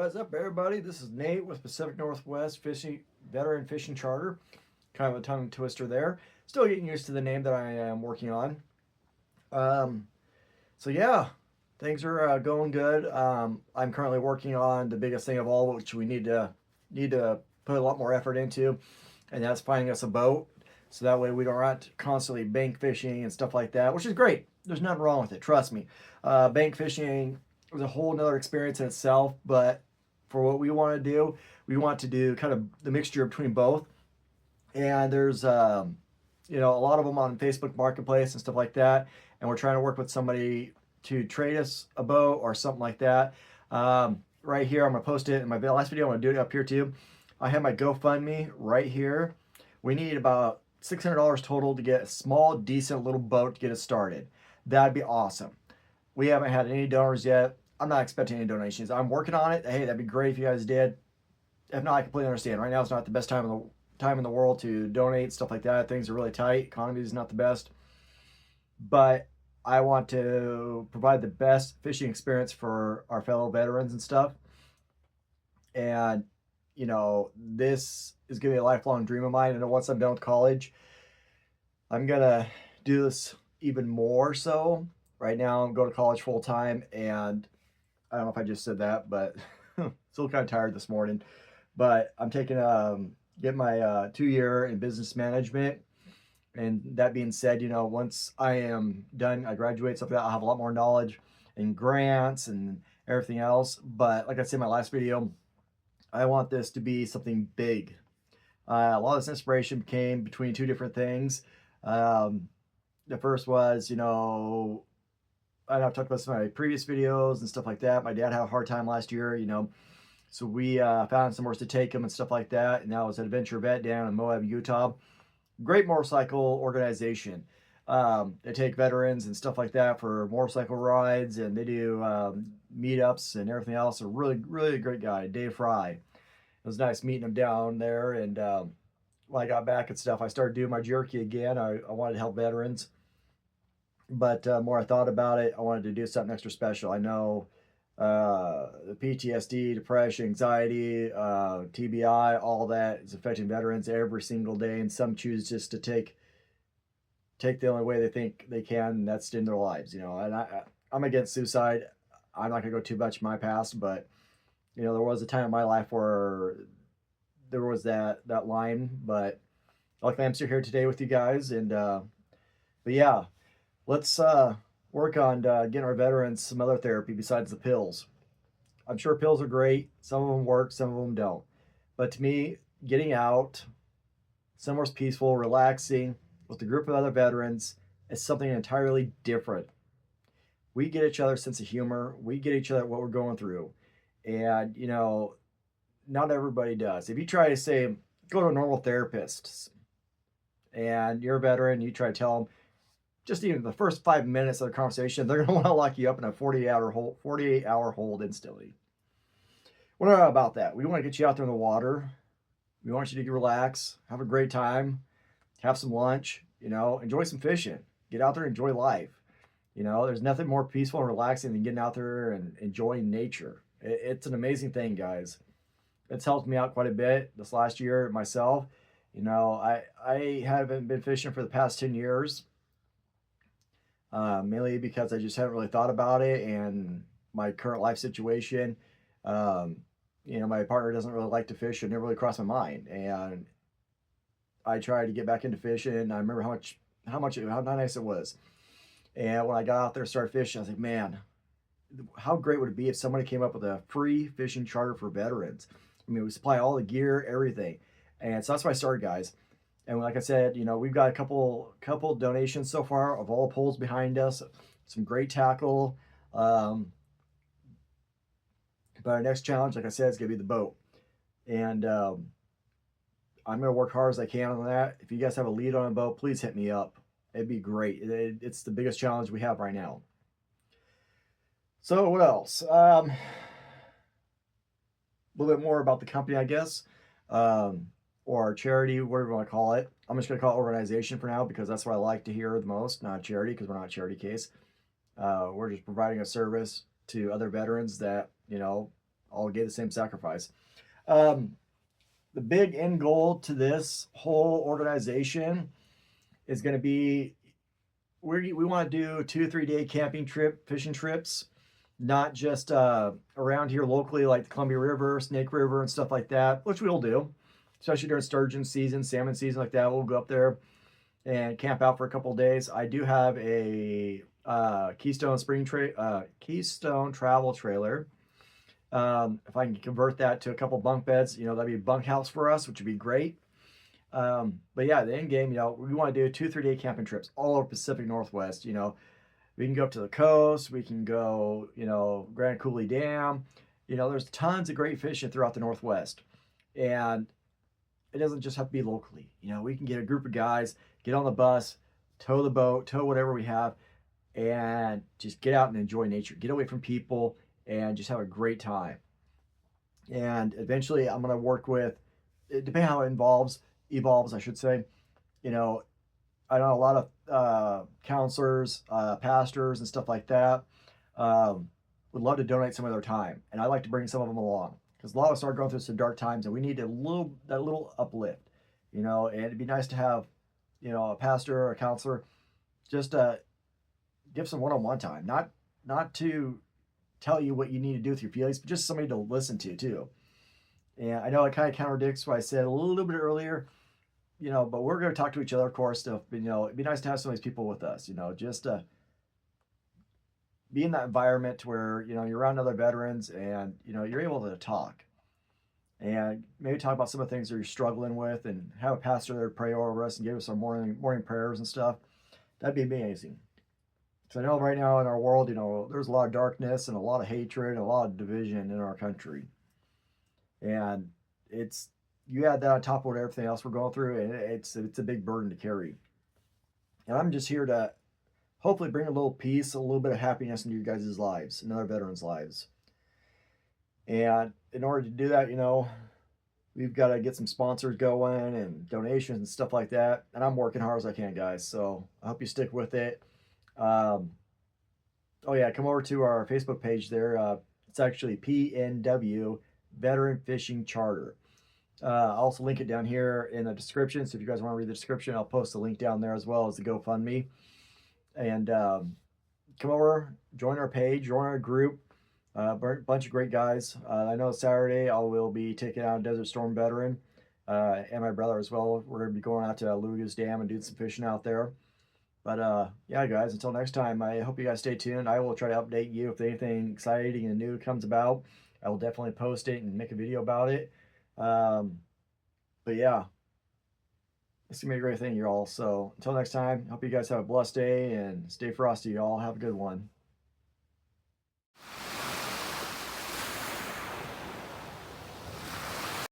What's up, everybody? This is Nate with Pacific Northwest Fishing Veteran Fishing Charter. Kind of a tongue twister there. Still getting used to the name that I am working on. Um, so yeah, things are going good. I'm currently working on the biggest thing of all, which we need to put a lot more effort into, and that's finding us a boat. So that way we don't have to constantly bank fishing and stuff like that, which is great. There's nothing wrong with it. Trust me. Bank fishing is a whole nother experience in itself, but for what we want to do, we want to do kind of the mixture between both. And there's a lot of them on Facebook Marketplace and stuff like that. And we're trying to work with somebody to trade us a boat or something like that. Right here, I'm gonna post it in my last video. I'm gonna do it up here too. I have my GoFundMe right here. We need about $600 total to get a small, decent little boat to get us started. That'd be awesome. We haven't had any donors yet. I'm not expecting any donations. I'm working on it. Hey, that'd be great if you guys did. If not, I completely understand. Right now, it's not the best time in the world to donate, stuff like that. Things are really tight. Economy is not the best. But I want to provide the best fishing experience for our fellow veterans and stuff. And, this is going to be a lifelong dream of mine. And once I'm done with college, I'm going to do this even more so. Right now, I'm going to college full time. And I don't know if I just said that, but still kind of tired this morning. But I'm taking get my 2-year in business management. And that being said, once I am done, I graduate, stuff like that, I'll have a lot more knowledge and grants and everything else. But like I said in my last video, I want this to be something big. A lot of this inspiration came between two different things. The first was, I've talked about some of my previous videos and stuff like that. My dad had a hard time last year, so we found somewhere to take him and stuff like that. And that was at Adventure Vet down in Moab, Utah. Great motorcycle organization. They take veterans and stuff like that for motorcycle rides, and they do meetups and everything else. A really, really great guy, Dave Fry. It was nice meeting him down there. And when I got back and stuff, I started doing my jerky again. I wanted to help veterans. But the more I thought about it, I wanted to do something extra special. I know the PTSD, depression, anxiety, TBI, all that is affecting veterans every single day, and some choose just to take the only way they think they can, and that's to end their lives. And I'm against suicide. I'm not gonna go too much in my past, but there was a time in my life where there was that line. But luckily, I'm still here today with you guys, and but yeah, let's work on getting our veterans some other therapy besides the pills. I'm sure pills are great. Some of them work, some of them don't. But to me, getting out somewhere peaceful, relaxing with a group of other veterans is something entirely different. We get each other's sense of humor. We get each other what we're going through. And, not everybody does. If you try to say, go to a normal therapist and you're a veteran, you try to tell them, just even the first 5 minutes of the conversation, they're going to want to lock you up in a 48-hour hold instantly. We're not about that. We want to get you out there in the water. We want you to relax, have a great time, have some lunch, enjoy some fishing. Get out there and enjoy life. There's nothing more peaceful and relaxing than getting out there and enjoying nature. It's an amazing thing, guys. It's helped me out quite a bit this last year myself. I haven't been fishing for the past 10 years. Mainly because I just haven't really thought about it and my current life situation. My partner doesn't really like to fish. It never really crossed my mind. And I tried to get back into fishing. And I remember how nice it was. And when I got out there and started fishing, I was like, man, how great would it be if somebody came up with a free fishing charter for veterans? I mean, we supply all the gear, everything. And so that's why I started, guys. And like I said, we've got a couple donations so far of all the poles behind us, some great tackle. But our next challenge, like I said, is going to be the boat. And I'm going to work hard as I can on that. If you guys have a lead on a boat, please hit me up. It'd be great. It's the biggest challenge we have right now. So what else? A little bit more about the company, I guess. Or charity, whatever you want to call it. I'm just going to call it organization for now because that's what I like to hear the most, not charity, because we're not a charity case. We're just providing a service to other veterans that, all gave the same sacrifice. Um, the big end goal to this whole organization is going to be we want to do 2 or 3 day camping trip, fishing trips, not just around here locally like the Columbia River, Snake River, and stuff like that, which we'll do, especially during sturgeon season, salmon season like that. We'll go up there and camp out for a couple of days. I do have a Keystone travel trailer. If I can convert that to a couple bunk beds, that'd be a bunkhouse for us, which would be great. But yeah, the end game, we want to do 2 or 3 day camping trips all over Pacific Northwest. We can go up to the coast. We can go, Grand Coulee Dam. There's tons of great fishing throughout the Northwest, and it doesn't just have to be locally. We can get a group of guys, get on the bus, tow the boat, tow whatever we have, and just get out and enjoy nature. Get away from people and just have a great time. And eventually, I'm going to work with, depending on how it evolves, I should say. I know a lot of counselors, pastors, and stuff like that would love to donate some of their time, and I'd like to bring some of them along because a lot of us are going through some dark times, and we need that little uplift, And it'd be nice to have, a pastor or a counselor just give some one-on-one time, not to tell you what you need to do with your feelings, but just somebody to listen to too. And I know it kind of contradicts what I said a little bit earlier, but we're going to talk to each other, of course, stuff. But, it'd be nice to have some of these people with us, just be in that environment where, you're around other veterans and, you're able to talk and maybe talk about some of the things that you're struggling with and have a pastor there to pray over us and give us our morning prayers and stuff. That'd be amazing. So I know right now in our world, there's a lot of darkness and a lot of hatred and a lot of division in our country. And you add that on top of everything else we're going through, and it's a big burden to carry. And I'm just here to hopefully bring a little peace, a little bit of happiness into your guys' lives and other veterans' lives. And in order to do that, we've got to get some sponsors going and donations and stuff like that. And I'm working hard as I can, guys. So I hope you stick with it. Oh yeah, come over to our Facebook page there. It's actually PNW Veteran Fishing Charter. I'll also link it down here in the description. So if you guys want to read the description, I'll post the link down there as well as the GoFundMe. And come over, join our page, join our group. Bunch of great guys. I know Saturday I will be taking out a Desert Storm veteran and my brother as well. We're going to be going out to Luga's Dam and doing some fishing out there. But yeah, guys, until next time, I hope you guys stay tuned. I will try to update you if anything exciting and new comes about. I will definitely post it and make a video about it. But yeah, it's gonna be a great thing, y'all. So until next time, hope you guys have a blessed day and stay frosty, y'all. Have a good one.